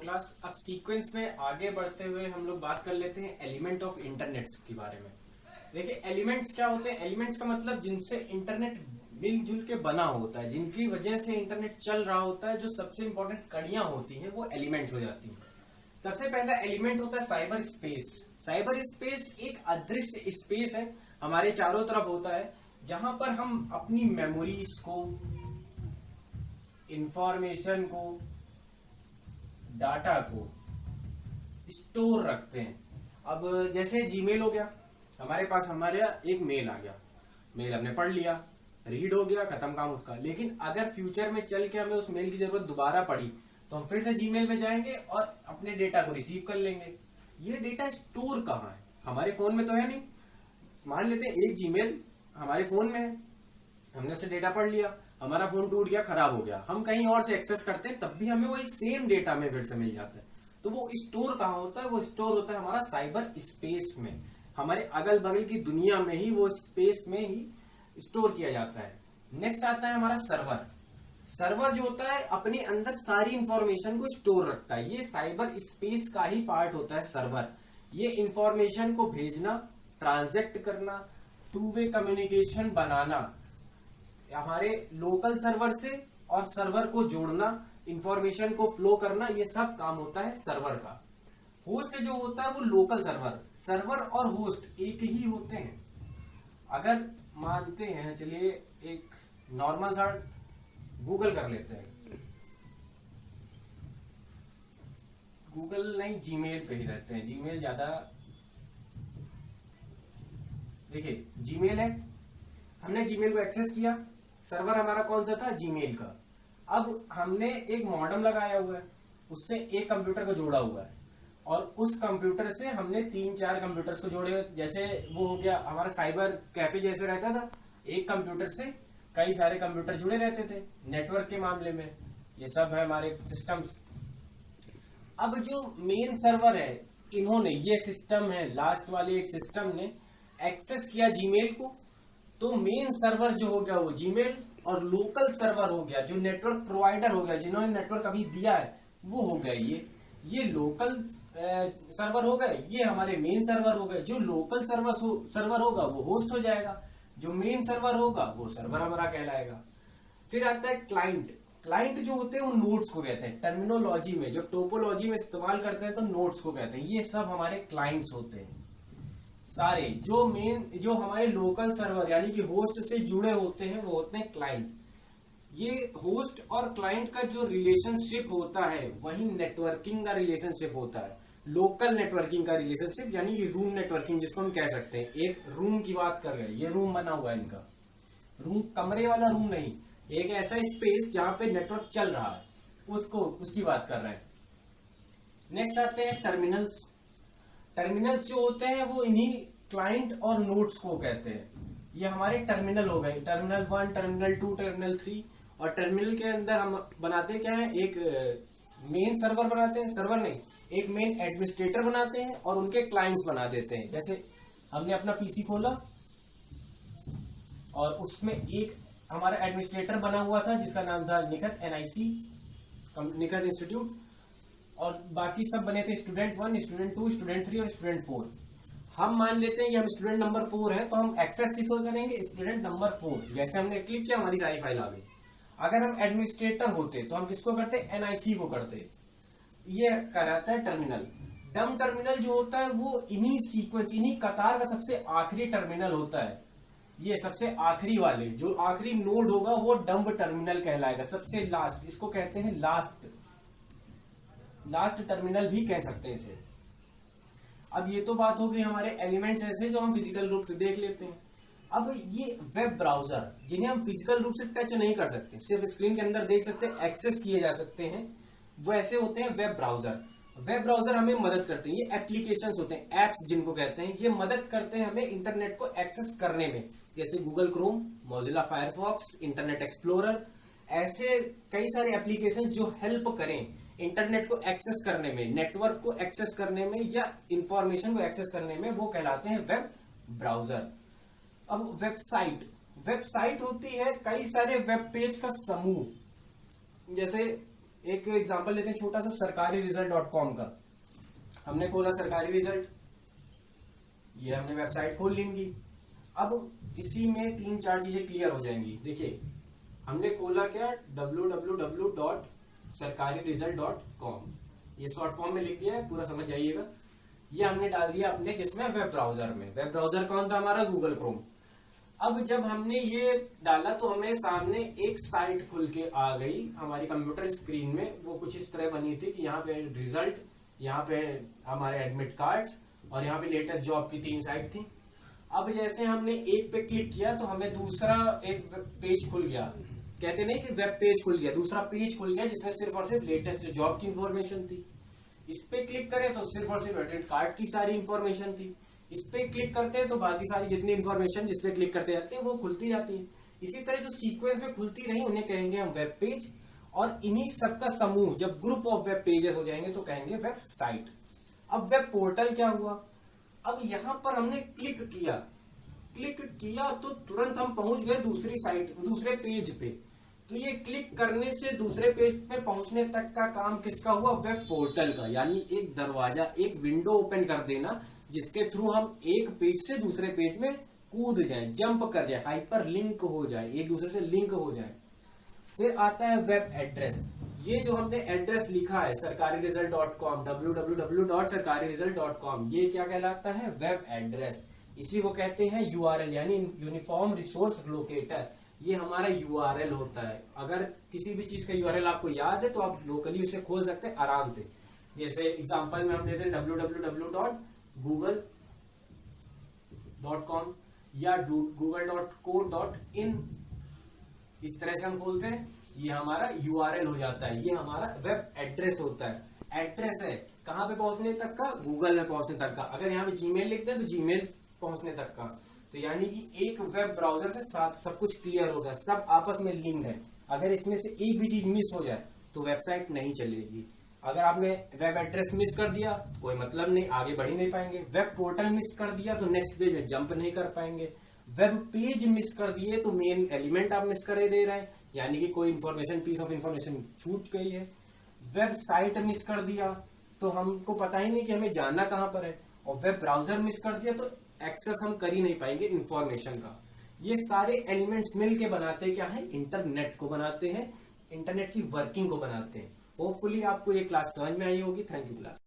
Class. अब sequence में आगे बढ़ते हुए हम लोग बात कर लेते हैं एलिमेंट ऑफ इंटरनेट्स के बारे में। देखिए एलिमेंट्स क्या होते हैं। एलिमेंट्स का मतलब जिनसे इंटरनेट मिलजुल के बना होता है, जिनकी वजह से इंटरनेट चल रहा होता है, जो सबसे इंपॉर्टेंट कड़ियां होती हैं वो एलिमेंट्स हो जाती हैं। सबसे पहला एलिमेंट होता है साइबर स्पेस। साइबर स्पेस एक अदृश्य स्पेस है, हमारे चारों तरफ होता है, जहां पर हम अपनी मेमोरीज को, इंफॉर्मेशन को, डाटा को स्टोर रखते हैं। अब जैसे जीमेल हो गया, हमारे पास हमारा एक मेल आ गया, मेल हमने पढ़ लिया, रीड हो गया, खत्म काम उसका। लेकिन अगर फ्यूचर में चल के हमें उस मेल की जरूरत दोबारा पड़ी तो हम फिर से जीमेल में जाएंगे और अपने डेटा को रिसीव कर लेंगे। ये डेटा स्टोर कहाँ है? हमारे फोन में तो है नहीं। मान लेते हैं एक जीमेल हमारे फोन में है, हमने उससे डेटा पढ़ लिया, हमारा फोन टूट गया, खराब हो गया, हम कहीं और से एक्सेस करते हैं तब भी हमें वही सेम डेटा में फिर से मिल जाता है। तो वो स्टोर कहाँ होता है? वो स्टोर होता है हमारा साइबर स्पेस में, हमारे अगल बगल की दुनिया में ही, वो स्पेस में ही स्टोर किया जाता है। नेक्स्ट आता है हमारा सर्वर। सर्वर जो होता है अपने अंदर सारी इंफॉर्मेशन को स्टोर रखता है। ये साइबर स्पेस का ही पार्ट होता है सर्वर। ये इंफॉर्मेशन को भेजना, ट्रांजैक्ट करना, टू वे कम्युनिकेशन बनाना, हमारे लोकल सर्वर से और सर्वर को जोड़ना, इंफॉर्मेशन को फ्लो करना, ये सब काम होता है सर्वर का। होस्ट जो होता है वो लोकल सर्वर। सर्वर और होस्ट एक ही होते हैं। अगर मानते हैं, चलिए एक नॉर्मल सा गूगल कर लेते हैं, गूगल नहीं, जीमेल पे ही रहते हैं, जीमेल ज्यादा। देखिए जीमेल है, हमने जीमेल को एक्सेस किया, सर्वर हमारा कौन सा था? जीमेल का। अब हमने एक मॉडेम लगाया हुआ है, उससे एक कंप्यूटर को जोड़ा हुआ है, और उस कंप्यूटर से हमने 3-4 कंप्यूटर्स को जोड़े हुए। जैसे वो हो गया हमारा साइबर कैफे जैसे रहता था, एक कंप्यूटर से कई सारे कंप्यूटर जुड़े रहते थे। नेटवर्क के मामले में ये सब है हमारे सिस्टम्स। अब जो मेन सर्वर है, इन्होंने, ये सिस्टम है, लास्ट वाले एक सिस्टम ने एक्सेस किया जीमेल को, तो मेन सर्वर जो हो गया वो जीमेल, और लोकल सर्वर हो गया जो नेटवर्क प्रोवाइडर हो गया, जिन्होंने नेटवर्क अभी दिया है, वो हो गया ये लोकल सर्वर हो गए, ये हमारे मेन सर्वर हो गए। जो लोकल सर्वर होगा वो होस्ट हो जाएगा, जो मेन सर्वर होगा वो सर्वर हमारा कहलाएगा। फिर आता है क्लाइंट। क्लाइंट जो होते हैं वो नोड्स को कहते हैं। टर्मिनोलॉजी में, जो टोपोलॉजी में इस्तेमाल करते हैं तो नोड्स को कहते हैं। ये सब हमारे क्लाइंट्स होते हैं सारे। जो हमारे लोकल सर्वर यानी कि होस्ट से जुड़े होते हैं वो होते हैं क्लाइंट। ये होस्ट और क्लाइंट का जो रिलेशनशिप होता है वही नेटवर्किंग का रिलेशनशिप होता है। लोकल नेटवर्किंग का रिलेशनशिप यानी कि रूम नेटवर्किंग जिसको हम कह सकते हैं। एक रूम की बात कर रहे हैं, ये रूम बना हुआ है इनका, रूम कमरे वाला रूम नहीं, एक ऐसा स्पेस जहां पे नेटवर्क चल रहा है, उसकी बात कर रहे हैं। नेक्स्ट आते हैं टर्मिनल्स। टर्मिनल्स जो होते हैं वो इन्हीं क्लाइंट और नोड्स को कहते हैं। ये हमारे टर्मिनल हो गए, टर्मिनल 1, टर्मिनल 2, टर्मिनल 3। और टर्मिनल के अंदर हम बनाते क्या है, एक मेन सर्वर बनाते हैं, सर्वर नहीं, एक मेन एडमिनिस्ट्रेटर बनाते हैं और उनके क्लाइंट्स बना देते हैं। जैसे हमने अपना पीसी खोला और उसमें एक हमारा एडमिनिस्ट्रेटर बना हुआ था जिसका नाम था निखत, NIC, निखत इंस्टीट्यूट, और बाकी सब बने थे स्टूडेंट 1, स्टूडेंट 2, स्टूडेंट 3 और स्टूडेंट 4। हम मान लेते हैं कि हम स्टूडेंट नंबर 4 है, तो हम एक्सेस किसको करेंगे? Student number 4। जैसे हमने क्लिक किया हमारी सारी फाइल आ गई। अगर हम एडमिनिस्ट्रेटर होते तो हम किसको करते? NIC को करते। ये कहलाता है टर्मिनल। डम टर्मिनल जो होता है वो इन्हीं सीक्वेंस, इन्हीं कतार का सबसे आखिरी टर्मिनल होता है। ये सबसे आखिरी वाले, जो आखिरी नोड होगा वो डम्ब टर्मिनल कहलाएगा, सबसे लास्ट। इसको कहते हैं लास्ट टर्मिनल भी कह सकते हैं इसे। अब ये तो बात हो गई हमारे एलिमेंट्स ऐसे जो हम फिजिकल रूप से देख लेते हैं। अब ये वेब ब्राउजर, जिन्हें हम फिजिकल रूप से टच नहीं कर सकते, सिर्फ स्क्रीन के अंदर देख सकते हैं, एक्सेस किए जा सकते हैं, वो ऐसे होते हैं वेब ब्राउजर। वेब ब्राउजर हमें मदद करते हैं, ये एप्लीकेशंस होते हैं, एप्स जिनको कहते हैं, ये मदद करते हैं हमें इंटरनेट को एक्सेस करने में। जैसे Google Chrome, Mozilla Firefox, internet explorer, ऐसे कई सारे एप्लीकेशन जो हेल्प करें इंटरनेट को एक्सेस करने में, नेटवर्क को एक्सेस करने में या इंफॉर्मेशन को एक्सेस करने में, वो कहलाते हैं वेब ब्राउजर। अब वेबसाइट होती है कई सारे वेब पेज का समूह। जैसे एक एग्जांपल लेते हैं छोटा सा, सरकारी रिजल्ट.com का। हमने खोला सरकारी रिजल्ट, ये हमने वेबसाइट खोल लेंगी। अब इसी में 3-4 चीजें क्लियर हो जाएंगी। देखिए हमने खोला क्या, www.sarkariresult.com, ये शॉर्ट फॉर्म में लिख दिया है, पूरा समझ जाइएगा। ये हमने डाल दिया अपने किसमें, वेब ब्राउजर में। वेब ब्राउजर कौन था हमारा, गूगल क्रोम। अब जब हमने ये डाला तो हमें सामने एक साइट खुल के आ गई हमारी कंप्यूटर स्क्रीन में। वो कुछ इस तरह बनी थी कि यहाँ पे रिजल्ट, यहाँ पे हमारे एडमिट कार्ड्स और यहाँ पे लेटेस्ट जॉब की 3 साइट थी। अब जैसे हमने एक पे क्लिक किया तो हमें दूसरा एक पेज खुल गया, कहते नहीं कि वेब पेज खुल गया, दूसरा पेज खुल गया जिसमें सिर्फ और सिर्फ लेटेस्ट जॉब की इंफॉर्मेशन थी। इस पे क्लिक करें तो सिर्फ और सिर्फ एडमिट कार्ड की सारी इंफॉर्मेशन थी। इस पे क्लिक करते हैं तो बाकी सारी जितनी इंफॉर्मेशन जिस पे क्लिक करते जाते हैं वो खुलती जाती है। इसी तरह जो सीक्वेंस में खुलती रही उन्हें कहेंगे हम वेब पेज, और इन्हीं सबका समूह जब ग्रुप ऑफ वेब पेजेस हो जाएंगे तो कहेंगे वेबसाइट। अब वेब पोर्टल क्या हुआ, अब यहां पर हमने क्लिक किया तो तुरंत हम पहुंच गए दूसरी साइट, दूसरे पेज पे। तो ये क्लिक करने से दूसरे पेज पे पहुंचने तक का काम किसका हुआ, वेब पोर्टल का। यानी एक दरवाजा, एक विंडो ओपन कर देना जिसके थ्रू हम एक पेज से दूसरे पेज में कूद जाएं, जंप कर जाए, हाइपर लिंक हो जाए, एक दूसरे से लिंक हो जाए। फिर आता है वेब एड्रेस। ये जो हमने एड्रेस लिखा है sarkariresult.com, www.sarkariresult.com, ये क्या कहलाता है, वेब एड्रेस। इसी को कहते हैं यूआरएल, यानी यूनिफॉर्म रिसोर्स लोकेटर। ये हमारा यूआरएल होता है। अगर किसी भी चीज का यूआरएल आपको याद है तो आप लोकली उसे खोल सकते हैं आराम से। जैसे एग्जांपल में हम लेते हैं www.google.com या google.co.in, इस तरह से हम खोलते हैं, ये हमारा यूआरएल हो जाता है। ये हमारा वेब एड्रेस होता है। एड्रेस है कहां पे पहुंचने तक का, गूगल में पहुंचने तक का। अगर यहाँ पे जीमेल लिखते हैं तो जीमेल पहुंचने तक का। तो यानी कि एक वेब ब्राउजर से सब कुछ क्लियर होगा, सब आपस में लिंक है। अगर इसमें से एक भी चीज मिस हो जाए तो वेबसाइट नहीं चलेगी। अगर आपने वेब एड्रेस मिस कर दिया तो कोई मतलब नहीं, आगे बढ़ ही नहीं पाएंगे। वेब पोर्टल मिस कर दिया तो नेक्स्ट पेज में जंप नहीं कर पाएंगे। वेब पेज मिस कर दिए तो मेन एलिमेंट आप मिस कर दे रहे हैं, यानी कि कोई इंफॉर्मेशन, पीस ऑफ इंफॉर्मेशन छूट गई है। वेबसाइट मिस कर दिया तो हमको पता ही नहीं कि हमें जाना कहां पर है। और वेब ब्राउजर मिस कर दिया तो एक्सेस हम कर ही नहीं पाएंगे इंफॉर्मेशन का। ये सारे एलिमेंट्स मिलके बनाते क्या है, इंटरनेट को बनाते हैं, इंटरनेट की वर्किंग को बनाते हैं। होपफुली आपको ये क्लास समझ में आई होगी। Thank you class.